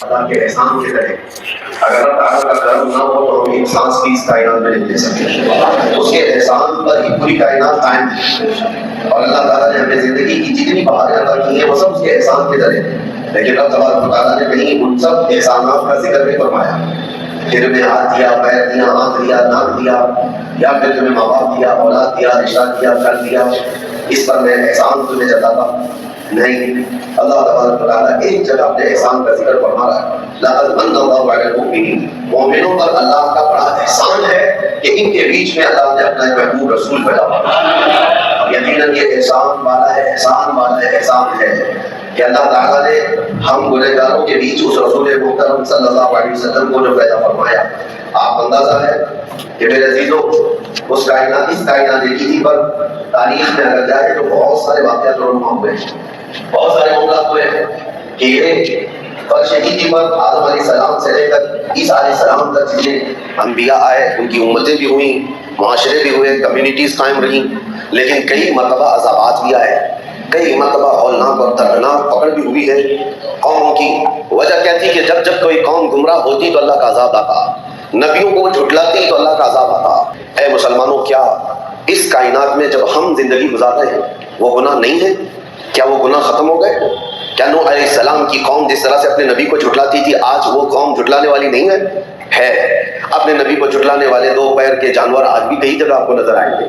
اللہ کے احسان کی طرح اگر اللہ تعالیٰ کا کرم نہ ہو تو ہم ایک سانس بھی اس کائنات میں نہیں لے سکتے. اس کے احسان پر ہی پوری کائنات قائم ہے اور اللہ تعالیٰ نے ہمیں زندگی کی جتنی بہاریں عطا کی ہیں وہ سب اس کے احسان کی طرح ہیں. لیکن اللہ تبارک و تعالیٰ نے کہیں ان سب احسانات کا ذکر نہیں فرمایا. پھر میں ہاتھ دیا، پیر دیا، آنکھ دیا، ناک دیا، یا پھر تمہیں ماں باپ دیا، اولاد دیا، رشتہ دیا، گھر دیا، اس پر میں احسان تمہیں جتاتا نہیں. اللہ تبارک و تعالیٰ ایک جگہ اپنے احسان کا ذکر فرما رہا ہے. لقد من اللہ علی المؤمنین، مومنوں پر اللہ کا بڑا احسان ہے کہ ان کے بیچ میں اللہ نے اپنا ایک محبوب رسول پیدا کیا. یقیناً یہ احسان والا ہے، احسان والا ہے، احسان ہے کہ اللہ تعالیٰ نے ہم گنہگاروں کے بیچ اس رسول محترم صلی اللہ علیہ وسلم کو جو پیدا فرمایا. آپ اندازہ ہے کہ میرے عزیزوں اس کائنات جدیدی پر تاریخ میں اگر جائے تو بہت سارے واقعات رونما ہوئے ہیں، بہت سارے معاملات ہوئے ہیں کہ یہ فرش جدیدی پر آدم علیہ السلام سے لے کر عیسیٰ علیہ السلام تک جتنے انبیاء آئے ان کی امتیں بھی ہوئیں، معاشرے بھی ہوئے، کمیونٹیز قائم رہیں، لیکن کئی مرتبہ عذابات بھی آئے، کئی مرتبہ ہولناک اور دردناک پکڑ بھی ہوئی ہے قوموں کی. وجہ کہتی کہ جب جب کوئی قوم گمراہ ہوتی تو اللہ کا عذاب آتا، نبیوں کو جھٹلاتی تو اللہ کا عذاب آتا. اے مسلمانوں، کیا اس کائنات میں جب ہم زندگی گزار رہے ہیں وہ گناہ نہیں ہے؟ کیا وہ گناہ ختم ہو گئے؟ کیا نوح علیہ السلام کی قوم جس طرح سے اپنے نبی کو جھٹلاتی تھی آج وہ قوم جھٹلانے والی نہیں ہے؟ اپنے نبی کو جھٹلانے والے دو پیر کے جانور آج بھی کئی جگہ آپ کو نظر آئیں گے.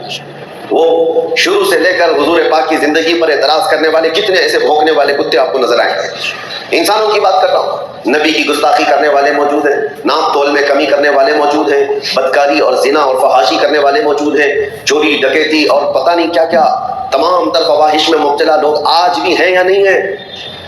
وہ شروع سے لے کر حضور پاک کی زندگی پر اعتراض کرنے والے کتنے ایسے بھونکنے والے کتے آپ کو نظر آئیں گے. انسانوں کی بات کر رہا ہوں، نبی کی گستاخی کرنے والے موجود ہیں، ناپ تول میں کمی کرنے والے موجود ہیں، بدکاری اور زنا اور فحاشی کرنے والے موجود ہیں، چوری ڈکیتی اور پتہ نہیں کیا کیا تمام تر فواحش میں مبتلا لوگ آج بھی ہیں یا نہیں ہیں.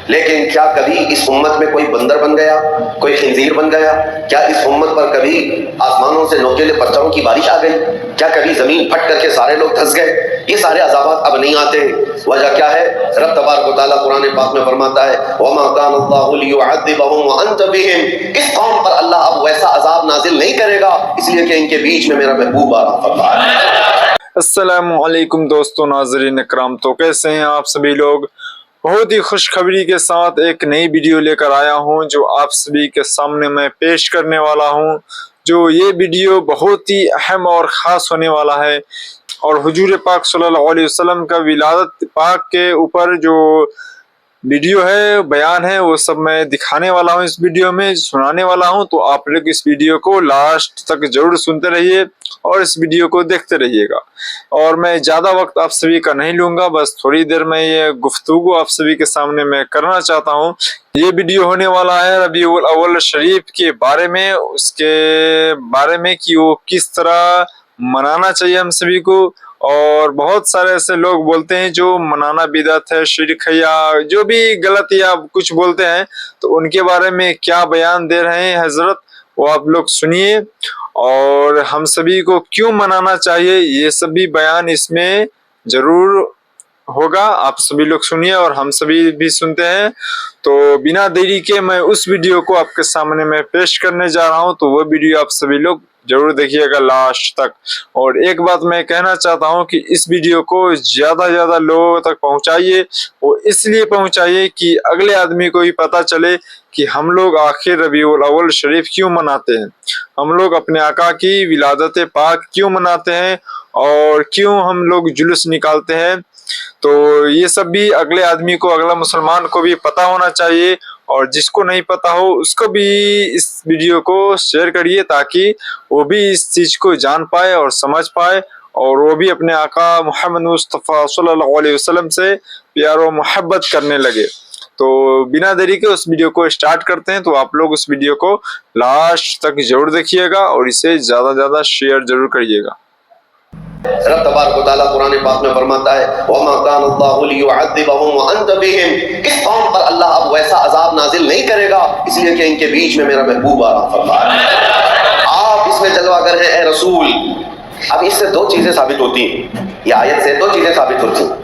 لیکن کیا کبھی اس امت میں کوئی بندر بن گیا، کوئی خنزیر بن گیا؟ کیا اس امت پر کبھی آسمانوں سے نوکیلے پتھروں کی بارش آ گئی؟ کیا کبھی زمین پھٹ کر کے سارے لوگ دھنس گئے؟ یہ سارے عذابات اب نہیں آتے. وجہ کیا ہے؟ رب تبارک و تعالیٰ قرآن پاک میں فرماتا ہے وَمَا كَانَ اللَّهُ لِيُعَذِّبَهُمْ وَأَنْتَ بِهِمْ. اس قوم پر اللہ اب ویسا عذاب نازل نہیں کرے گا اس لیے کہ ان کے بیچ میں میرا محبوب آ رہا ہے. السلام علیکم دوستو، ناظرین اکرام، تو کیسے ہیں آپ سبھی لوگ؟ بہت ہی خوشخبری کے ساتھ ایک نئی ویڈیو لے کر آیا ہوں جو آپ سبھی کے سامنے میں پیش کرنے والا ہوں. جو یہ ویڈیو بہت ہی اہم اور خاص ہونے والا ہے اور حضور پاک صلی اللہ علیہ وسلم کا ولادت پاک کے اوپر جو ویڈیو ہے، بیان ہے، وہ سب میں دکھانے والا ہوں، اس ویڈیو میں سنانے والا ہوں. تو آپ لوگ اس ویڈیو کو لاسٹ تک ضرور سنتے رہیے اور اس ویڈیو کو دیکھتے رہیے گا. اور میں زیادہ وقت آپ سبھی کا نہیں لوں گا، بس تھوڑی دیر میں یہ گفتگو آپ سبھی کے سامنے میں کرنا چاہتا ہوں. یہ ویڈیو ہونے والا ہے ربیع الاول شریف کے بارے میں، اس کے بارے میں کہ وہ کس طرح منانا چاہیے ہم سبھی کو. اور بہت سارے ایسے لوگ بولتے ہیں جو منانا بدعت ہے، شرک ہے، یا جو بھی غلط یا کچھ بولتے ہیں، تو ان کے بارے میں کیا بیان دے رہے ہیں حضرت وہ آپ لوگ سنیے. اور ہم سبھی کو کیوں منانا چاہیے یہ سبھی بیان اس میں ضرور ہوگا. آپ سبھی لوگ سنیے اور ہم سبھی بھی سنتے ہیں. تو بنا دیری کے میں اس ویڈیو کو آپ کے سامنے میں پیش کرنے جا رہا ہوں، تو وہ ویڈیو آپ سبھی لوگ ضرور دیکھیے گا لاسٹ تک. اور ایک بات میں کہنا چاہتا ہوں کہ اس ویڈیو کو زیادہ سے زیادہ لوگوں تک پہنچائیے. وہ اس لیے پہنچائیے کہ اگلے آدمی کو بھی پتہ چلے کہ ہم لوگ آخر ربیع الاول شریف کیوں مناتے ہیں، ہم لوگ اپنے آقا کی ولادت پاک کیوں مناتے ہیں اور کیوں ہم لوگ جلوس نکالتے ہیں. تو یہ سب بھی اگلے آدمی کو، اگلا مسلمان کو بھی پتہ ہونا چاہیے. اور جس کو نہیں پتا ہو اس کو بھی اس ویڈیو کو شیئر کریے تاکہ وہ بھی اس چیز کو جان پائے اور سمجھ پائے اور وہ بھی اپنے آقا محمد مصطفیٰ صلی اللہ علیہ وسلم سے پیار و محبت کرنے لگے. تو بنا دیری کے اس ویڈیو کو اسٹارٹ کرتے ہیں. تو آپ لوگ اس ویڈیو کو لاسٹ تک ضرور دیکھیے گا اور اسے زیادہ سے زیادہ شیئر ضرور کریے گا. رب تبارک و تعالیٰ قرآن پاک میں فرماتا ہے وَمَا كَانَ اللَّهُ لِيُعَذِّبَهُمْ وَأَنْتَ بِهِمْ. اس قوم پر اللہ اب ویسا عذاب نازل نہیں کرے گا اس لیے کہ ان کے بیچ میں میرا محبوب آ رہا ہے. آپ اس میں جلوہ گر ہیں اے رسول. اب اس سے دو چیزیں ثابت ہوتی ہیں، یہ آیت سے دو چیزیں ثابت ہوتی ہیں.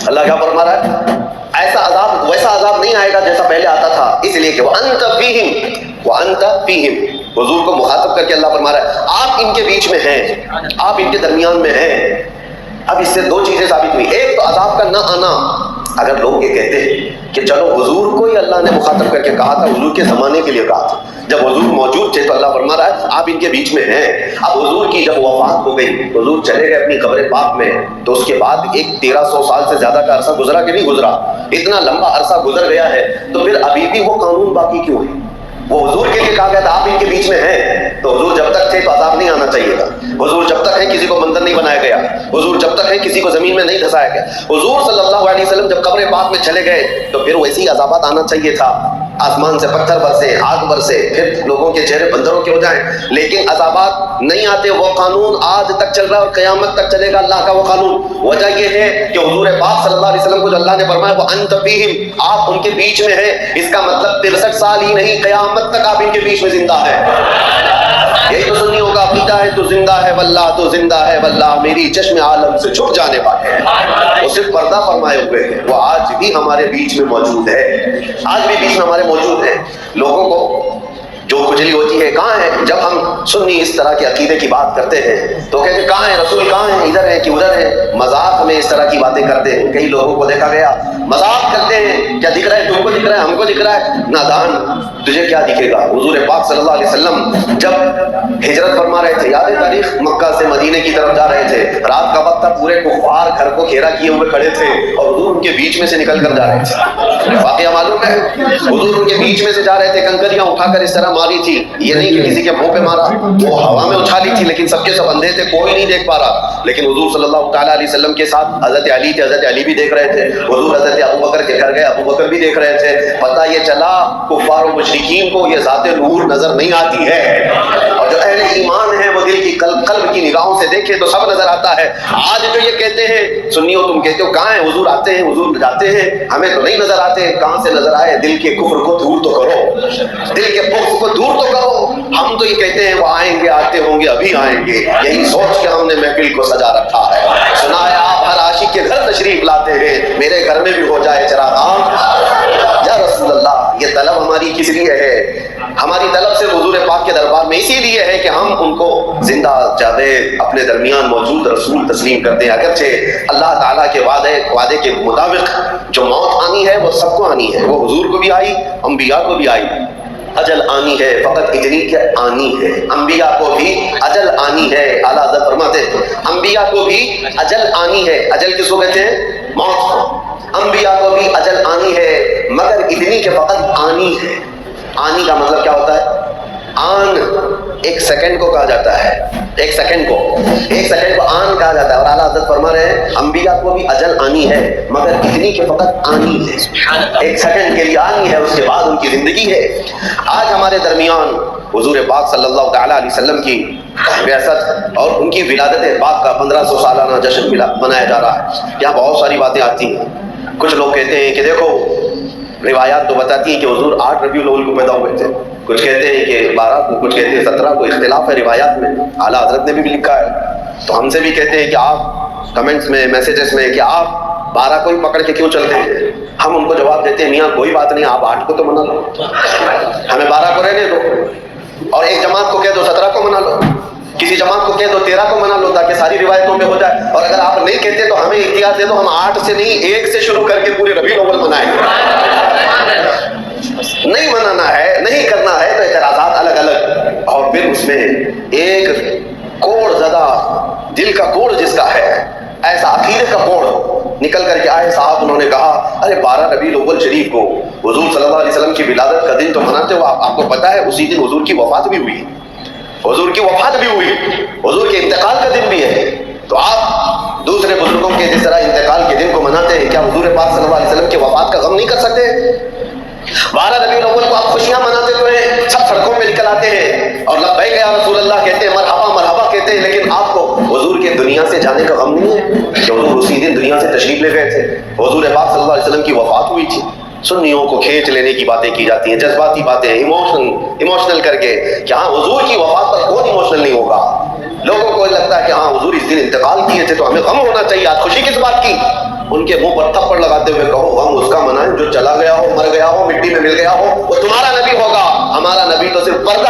اللہ کیا فرما رہا ہے؟ ایسا عذاب، ویسا عذاب نہیں آئے گا جیسا پہلے آتا تھا، اس لیے کہ وَأَنْتَ فِيهِمْ وَأَنْتَ فِيهِمْ. حضور کو مخاطب کر کے اللہ فرما رہا ہے آپ ان کے بیچ میں ہیں، آپ ان کے درمیان میں ہیں. اب اس سے دو چیزیں ثابت ہوئی، ایک تو عذاب کا نہ آنا، اگر لوگ یہ کہتے ہیں کہ چلو حضور کو ہی اللہ نے مخاطب کر کے کہا تھا، حضور کے زمانے کے لیے کہا تھا، جب حضور موجود تھے تو اللہ فرما رہا ہے آپ ان کے بیچ میں ہیں۔ اب حضور کی جب وفات ہو گئی، حضور چلے گئے اپنی قبر پاک میں، تو اس کے بعد ایک 1300 سال سے زیادہ کا عرصہ گزرا کہ نہیں گزرا؟ اتنا لمبا عرصہ گزر گیا ہے، تو پھر ابھی بھی وہ قانون باقی کیوں ہے؟ وہ حضور کے لیے کہا گیا تھا آپ ان کے بیچ میں ہیں، تو حضور جب تک تھے تو عذاب نہیں آنا چاہیے تھا، حضور جب تک ہے کسی کو بندر نہیں بنایا گیا، حضور جب تک ہے کسی کو زمین میں نہیں دھسایا گیا، حضور صلی اللہ علیہ وسلم جب قبر پاک میں چلے گئے تو پھر ویسے ہی عذابات آنا چاہیے تھا، آسمان سے پتھر برسے، آگ برسے، پھر لوگوں کے چہرے بندروں کے ہو جائیں، لیکن عذابات نہیں آتے۔ وہ قانون آج تک چل رہا ہے اور قیامت تک چلے گا اللہ کا وہ قانون۔ وجہ یہ ہے کہ حضور پاک صلی اللہ علیہ وسلم کو جو اللہ نے فرمایا وہ انت فیہم، آپ ان کے بیچ میں ہیں، اس کا مطلب 63 سال ہی نہیں، قیامت تک آپ ان کے بیچ میں زندہ ہیں۔ یہی تو سنیوں کا عقیدہ ہے، تو زندہ ہے واللہ، تو زندہ ہے واللہ، میری چشم عالم سے چھپ جانے والے ہیں، وہ صرف پردہ فرمائے ہوئے ہیں، وہ آج بھی ہمارے بیچ میں موجود ہے، آج بھی بیچ میں ہمارے موجود ہیں۔ لوگوں کو جو کھجلی ہوتی ہے کہاں ہے جب ہم سنی اس طرح کے عقیدے کی بات کرتے ہیں تو کہتے ہیں کہاں ہے رسول، کہاں ہے، ادھر ہے کہ ادھر ہے، مذاق میں اس طرح کی باتیں کرتے ہیں۔ کئی لوگوں کو دیکھا گیا مذاق کرتے ہیں، کیا دکھ رہا ہے تم کو، دکھ رہا ہے ہم کو، دکھ رہا ہے، نادان تجھے کیا دکھے گا۔ حضور پاک صلی اللہ علیہ وسلم جب ہجرت فرما رہے تھے، یاد ہے تاریخ، مکہ سے مدینے کی طرف جا رہے تھے، رات کا وقت تھا، پورے کفار گھر کو گھیرا کیے ہوئے کھڑے تھے اور حضور ان کے بیچ میں سے نکل کر جا رہے تھے۔ واقعہ معلوم ہے، حضور ان کے بیچ میں سے جا رہے تھے، کنکریاں اٹھا کر اس طرح ماری تھی، یہ نہیں کہ کسی کے منہ پہ مارا، وہ ہوا میں اچھالی تھی، لیکن سب کے سب اندھے تھے، کوئی نہیں دیکھ پا رہا، لیکن حضور صلی اللہ تعالیٰ علیہ وسلم کے ساتھ حضرت علی تھے، حضرت علی بھی دیکھ رہے تھے، حضور حضرت ابو بکر کے گھر گئے، ابو بکر بھی دیکھ رہے تھے۔ پتہ یہ چلا کفار و مشرکین کو یہ ذات نور نظر نہیں آتی ہے، اور جو اہل ایمان ہے وہ دل کی قلب کی نگاہوں سے دیکھے تو سب نظر آتا ہے۔ آج جو یہ کہتے ہیں سنیو، تم کہتے ہو کہاں ہیں حضور، آتے ہیں حضور جاتے ہیں، ہمیں تو نہیں نظر آتے، کہاں سے نظر آئے؟ دل کے کفر کو دور تو کرو، دل کے بغض کو دور تو کرو۔ ہم تو یہ کہتے ہیں وہ آئیں گے، آتے ہوں گے، ابھی آئیں گے، یہی سوچ کے ہم نے محفل کو سجا رکھا ہے۔ سنا ہے آپ ہر عاشق کے گھر تشریف لاتے ہیں، میرے گھر میں بھی ہو جائے چراغاں یا رسول اللہ۔ یہ طلب ہماری کس لیے ہے؟ ہماری طلب سے حضور پاک کے دربار میں اسی لیے ہے کہ ہم ان کو زندہ جاوید اپنے درمیان موجود رسول تسلیم کرتے ہیں۔ اگرچہ اللہ تعالیٰ کے وعدے کے مطابق جو موت آنی ہے وہ سب کو آنی ہے، وہ حضور کو بھی آئی، انبیاء کو بھی آئی، اجل آنی ہے، فقط اتنی کہ آنی ہے۔ انبیاء کو بھی اجل آنی ہے، اعلیٰ حضرت فرماتے ہیں انبیاء کو بھی اجل آنی ہے۔ اجل کس کو کہتے ہیں؟ موت کو۔ انبیاء کو بھی اجل آنی ہے، مگر اتنی کہ فقط آنی ہے۔ آنی کا مطلب کیا ہوتا ہے؟ آن ایک سیکنڈ کو کہا جاتا ہے، ایک سیکنڈ کو آن کہا جاتا ہے، اور اعلیٰ حضرت فرما رہے ہیں انبیاء کو بھی اجل آنی ہے، مگر اتنی کہ فقط آنی ہے، ایک سیکنڈ کے لیے آنی ہے، اس کے بعد ان کی زندگی ہے۔ آج ہمارے درمیان حضور پاک صلی اللہ تعالیٰ علیہ وسلم کی بعثت اور ان کی ولادت پاک کا 1500 سالانہ جشن منایا جا رہا ہے۔ یہاں بہت ساری باتیں آتی ہیں۔ کچھ لوگ کہتے ہیں کہ دیکھو روایات تو بتاتی ہیں کہ حضور 8 ربیع الاول کو پیدا ہوئے تھے، کچھ کہتے ہیں کہ 12 کو، کچھ کہتے ہیں 17 کو، اختلاف ہے روایات میں، اعلیٰ حضرت نے بھی لکھا ہے۔ تو ہم سے بھی کہتے ہیں کہ آپ کمنٹس میں، میسیجز میں، کہ آپ 12 کو ہی پکڑ کے کیوں چلتے ہیں؟ ہم ان کو جواب دیتے ہیں میاں کوئی بات نہیں، آپ 8 کو تو منا لو، ہمیں 12 کو رہنے دو، اور ایک جماعت کو کہہ دو 17 کو منا لو، کسی جماعت کو کہہ دو 13 کو منا لو، تاکہ ساری روایتوں میں ہو جائے۔ اور اگر آپ نہیں کہتے تو ہمیں اختیار دے دو، ہم 8 سے نہیں 1 سے شروع کر کے پورے ربیع الاول منائیں گے۔ نہیں منانا ہے، نہیں کرنا ہے تو اعتراضات الگ الگ، اور پھر اس میں ایک کوڑ زدہ دل کا کوڑ جس کا ہے، ایسا عقیدے کا کوڑ نکل کر کے آئے صاحب، انہوں نے کہا ارے 12 ربیع الاول شریف کو حضور صلی اللہ علیہ وسلم کی ولادت کا دن تو مناتے ہو، آپ کو پتا ہے اسی دن حضور کی وفات بھی ہوئی، حضور کی وفات بھی ہوئی، حضور کے انتقال کا دن بھی ہے، تو آپ دوسرے بزرگوں کے جس طرح انتقال کے دن کو مناتے ہیں، کیا حضور پاک صلی اللہ علیہ وسلم کی وفات کا غم نہیں کر سکتے؟ 12 ربیع الاول کو آپ خوشیاں مناتے تو ہیں، سب سڑکوں پہ نکل آتے ہیں اور لبیک یا رسول اللہ کہتے ہیں، مرحبا مرحبا کہتے ہیں، لیکن آپ کو حضور کے دنیا سے جانے کا غم نہیں ہے کہ حضور اسی دن دنیا سے تشریف لے گئے تھے، حضور پاک صلی اللہ علیہ وسلم کی وفات ہوئی تھی۔ سنیوں کو کھینچ لینے کی باتیں کی جاتی ہیں، جذباتی باتیں، ایموشنل کر کے کہ ہاں حضور کی وفات پر کون ایموشنل نہیں ہوگا۔ لوگوں کو لگتا ہے کہ ہاں حضور اس دن انتقال کیے تھے تو ہمیں غم ہونا چاہیے، آج خوشی کس بات کی؟ ان کے منہ پر تھپڑ لگاتے ہوئے کہو غم اس کا منائیں جو چلا گیا ہو، مر گیا ہو، مٹی میں مل گیا ہو، وہ تمہارا نبی ہوگا، ہمارا نبی تو صرف پردہ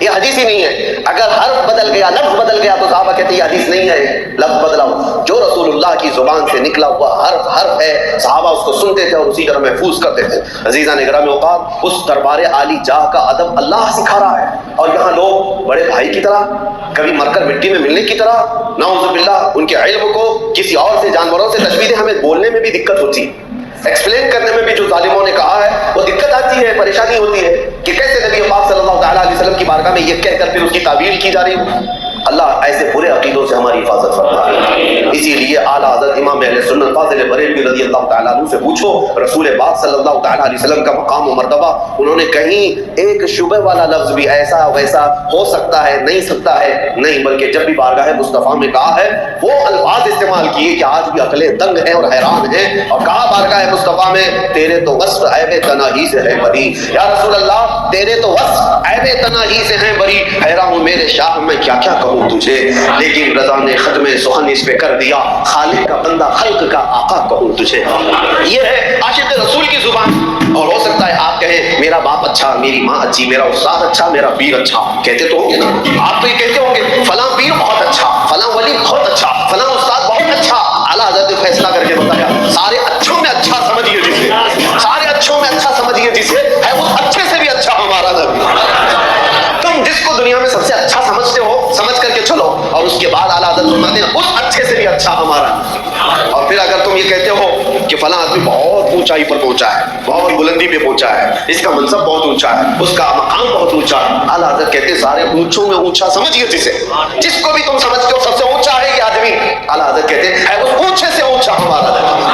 یہ حدیث ہی نہیں ہے. اگر حرف بدل گیا، لفظ بدل گیا تو صحابہ کہتے ہیں یہ حدیث نہیں ہے، لفظ بدلاؤ. جو رسول اللہ کی زبان سے نکلا ہوا حرف ہے، صحابہ اس کو سنتے تھے اور اسی طرح محفوظ کرتے تھے. عزیزان گرامی اوقات، اس دربار عالی جاہ کا ادب اللہ سکھا رہا ہے، اور یہاں لوگ بڑے بھائی کی طرح، کبھی مر کر مٹی میں ملنے کی طرح، نعوذ باللہ ان کے علم کو کسی اور سے، جانوروں سے تشبیہ دیں. ہمیں بولنے میں بھی دقت ہوتی ہے، ایکسپلین کرنے میں بھی جو ظالموں نے کہا ہے وہ دقت آتی ہے، پریشانی ہوتی ہے کہ کیسے نبی پاک صلی اللہ تعالیٰ علیہ وسلم کی بارگاہ میں یہ کہہ کر پھر اس کی تعبیر کی جا رہی ہو. اللہ ایسے برے عقیدوں سے ہماری حفاظت فرمائے. اسی لیے اعلیٰ حضرت امام اہل سنت فاضل بریلوی رضی اللہ تعالیٰ عنہ سے پوچھو رسول پاک صلی اللہ تعالیٰ علیہ وسلم کا مقام و مرتبہ. انہوں نے کہیں ایک شبہ والا لفظ بھی ایسا ویسا ہو سکتا ہے، نہیں سکتا ہے، نہیں، بلکہ جب بھی بارگاہ مصطفیٰ میں کہا ہے وہ الفاظ استعمال کیے کہ آج بھی عقلیں دنگ ہیں اور حیران ہیں، اور کہا بارگاہ مصطفیٰ میں تیرے تو وصف عیب تناہی سے ہے بری. یا رسول اللہ تیرے تو وصف عیب تناہی سے ہیں بری، حیران ہوں میرے شاہ میں کیا کیا کہوں تجھے. لیکن رضا نے ختم سخن اس پہ کر دیا، خالق کا بندہ خلق کا آقا کہوں تجھے. یہ ہے عاشق رسول کی زبان. اور ہو سکتا ہے آپ کہیں میرا باپ اچھا، میری ماں اچھی، میرا استاد اچھا، میرا پیر اچھا، کہتے تو ہوں گے نا آپ، تو یہ کہتے ہوں گے فلاں پیر بہت اچھا، فلاں ولی بہت اچھا، فلاں استاد بہت اچھا. اعلیٰ حضرت نے فیصلہ کر کے بتایا سارے اچھوں میں اچھا سمجھیے جسے، سارے اچھوں میں اچھا سمجھیے جسے، ہے وہ اچھے سے بھی اچھا ہمارا نبی. تم جس کو دنیا میں سب سے اچھا سمجھتے ہو سمجھ کر کے چلو، اور اس کے بعد اعلیٰ حضرت فرماتے ہیں اس اچھے سے بھی اچھا ہمارا. اور پھر اگر تم یہ کہتے ہو کہ فلاں آدمی بہت اونچائی پر پہنچا ہے، بہت بلندی پہ پہنچا ہے، اس کا منصب بہت اونچا ہے، اس کا مقام بہت اونچا ہے، اعلیٰ حضرت کہتے ہیں سارے اونچوں میں اونچا سمجھیے جسے، جس کو بھی تم سمجھتے ہو سب سے اونچا ہے یہ آدمی. اعلیٰ حضرت کہتے ہیں ہے اس اونچے سے اونچا ہمارا نبی،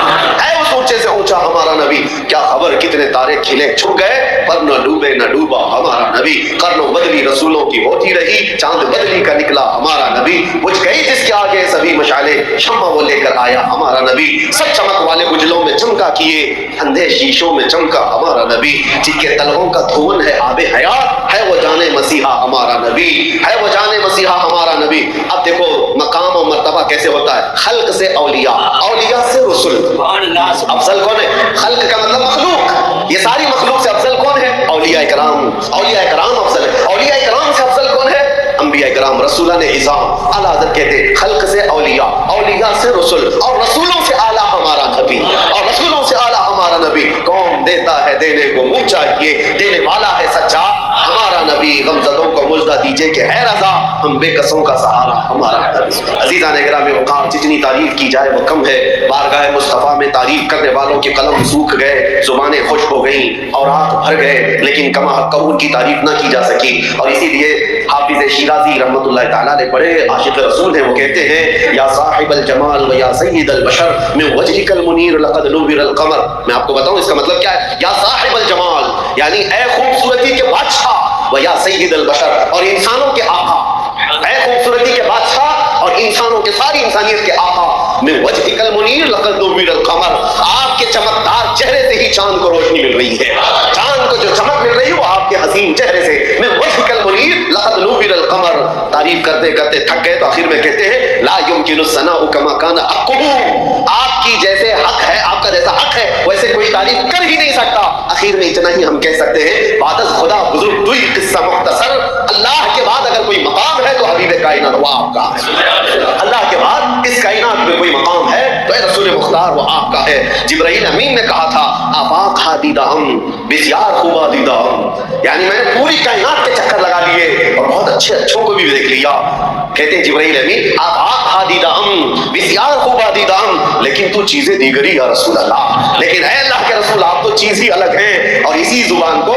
ہے اس اونچے سے اونچا ہمارا نبی. کیا خبر کتنے تارے کھلے چھپ گئے پر نہ ڈوبے نہ ڈوبا ہمارا نبی. قرنوں بدلی رسولوں کی ہوتی رہی، چاند بدلی کا نکلا ہمارا نبی. بجھ گئی جس کے آگے سبھی مشالے، شمع وہ لے کر آیا ہمارا نبی. سب چمک والے اجلوں میں چمکا کیے، اندھے شیشوں میں چمکا ہمارا نبی. جن کے تلووں کا دھون ہے آب حیات، ہے وہ جانے مسیحا ہمارا نبی، ہے وہ جانے مسیحا ہمارا نبی. اب دیکھو مقام و مرتبہ کیسے ہوتا ہے، خلق سے اولیاء، اولیاء سے رسول. افضل کون ہے؟ خلق کا مطلب مخلوق، یہ ساری مخلوق سے افضل کون ہے؟ اولیاء کرام. اولیاء کرام افضل ہے. اولیاء کرام سے افضل کون ہے؟ انبیاء کرام، رسولان اعظام. اعلیٰ حضرت کہتے ہیں خلق سے اولیاء، اولیاء سے رسول، اور رسولوں سے اعلیٰ ہمارا نبی، اور رسولوں سے اعلیٰ ہمارا نبی. کون دیتا ہے دینے کو منہ چاہیے، دینے والا ہے سچا ہمارا نبی. غمزدوں کو مژدہ دیجیے کہ ہے رضا، ہم بے کسوں کا سہارا ہمارا نبی. عزیزان گرامی اوقات، جتنی تعریف کی جائے وہ کم ہے. بارگاہ مصطفیٰ میں تعریف کرنے والوں کے قلم سوکھ گئے، زبانیں خشک ہو گئیں اور ہاتھ بھر گئے، لیکن کما حق ان کی تعریف نہ کی جا سکی. اور اسی لیے حافظ شیرازی رحمۃ اللہ تعالیٰ نے بڑے عاشق رسول ہیں، وہ کہتے ہیں یا صاحب الجمال و یا سید البشر من وجهك المنیر لقد نور القمر. میں آپ کو بتاؤں اس کا مطلب کیا ہے. یا صاحب الجمال یعنی اے خوبصورتی کے بادشاہ، و یا سید البشر اور انسانوں کے آقا، اے خوبصورتی کے بادشاہ اور انسانوں کے، ساری انسانیت کے آقا. من وجهك المنیر لقد نور القمر، آپ کے چمکدار چہرے سے ہی چاند کو روشنی مل رہی ہے. چاند کو جو چمک مل رہی ہے وہ آپ کے حسین چہرے سے. من وجهك المنیر لقد نور القمر. تعریف کرتے کرتے تھک گئے تو آخر میں کہتے ہیں لا يمكن الثناء كما كان حقه. آپ کی جیسے حق ہے، آپ کا جیسا حق ہے ویسے کوئی تعریف کر ہی نہیں سکتا. آخر میں اتنا ہی ہم کہہ سکتے ہیں بعد از خدا بزرگ دوئی قصہ مختصر. اللہ کے بعد اگر کوئی مقام ہے تو حبیب کائنات وہ آپ کا ہے. اللہ کے بعد اس کائنات میں کوئی مقام ہے تو اے رسول مختار وہ آپ کا ہے. جبرائیل امین نے کہا تھا آفاق دیدہ ہم بسیار خوبا دیدہ ہم، یعنی میں نے پوری کائنات کے چکر لگا لیے اور بہت اچھے اچھوں کو بھی دیکھ لیا. کہتے ہیں جبرائیل امین آفاق دیدہ ہم بسیار خوبا دیدہ ہم، لیکن تو چیزیں دیگری یا رسول اللہ. لیکن اے اللہ کے رسول آپ تو چیز ہی الگ ہیں. اور اسی زبان کو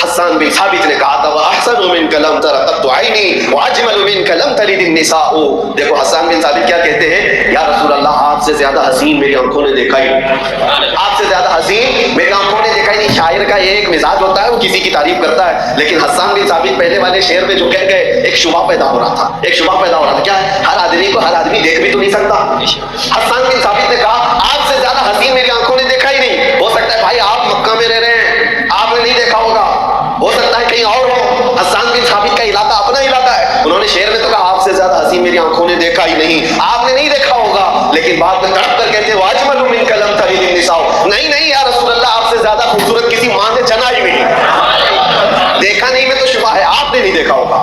حسان بن ثابت نے کہا تھا وَأَحْسَنُ مِنْكَ لَمْ تَرَ قَطُّ عَيْنِي وَأَجْمَلُ مِنْكَ لَمْ تَلِدِ النِّسَاءُ. دیکھو حسان بن ثابت کیا کہتے ہیں، یا رسول اللہ آپ سے زیادہ حسین میری آنکھوں نے دیکھا ہی نہیں، آپ سے زیادہ حسین میری آنکھوں نے دیکھا ہی نہیں. شاعر کا ایک مزاج ہوتا ہے وہ کسی کی تعریف کرتا ہے، لیکن حسان بن ثابت پہلے والے شعر میں جو کہہ گئے ایک شبہ پیدا ہو رہا تھا، ایک شبہ پیدا ہو رہا تھا. کیا ہے؟ ہر آدمی کو ہر آدمی دیکھ بھی تو نہیں سکتا. حسان بن ثابت نے کہا آپ سے زیادہ حسین میری آنکھوں نے دیکھا ہی نہیں. ہو سکتا ہے بھائی آپ مکہ میں رہ رہے ہیں، آپ نے نہیں دیکھا ہوگا، ہو سکتا ہے کہیں اور ہو. حسان بن ثابت کا علاقہ اپنا علاقہ ہے، انہوں نے شعر میں تو کہا آپ سے زیادہ حسین میری آنکھوں نے دیکھا ہی نہیں، آپ نے نہیں دیکھا ہوگا. لیکن بعد میں تڑپ کر کہتے ہیں واجمل من کلم ترید النساء، نہیں نہیں یا رسول اللہ آپ سے زیادہ خوبصورت کسی ماں نے جنا ہی نہیں. دیکھا نہیں میں تو شبہ ہے آپ نے نہیں دیکھا ہوگا.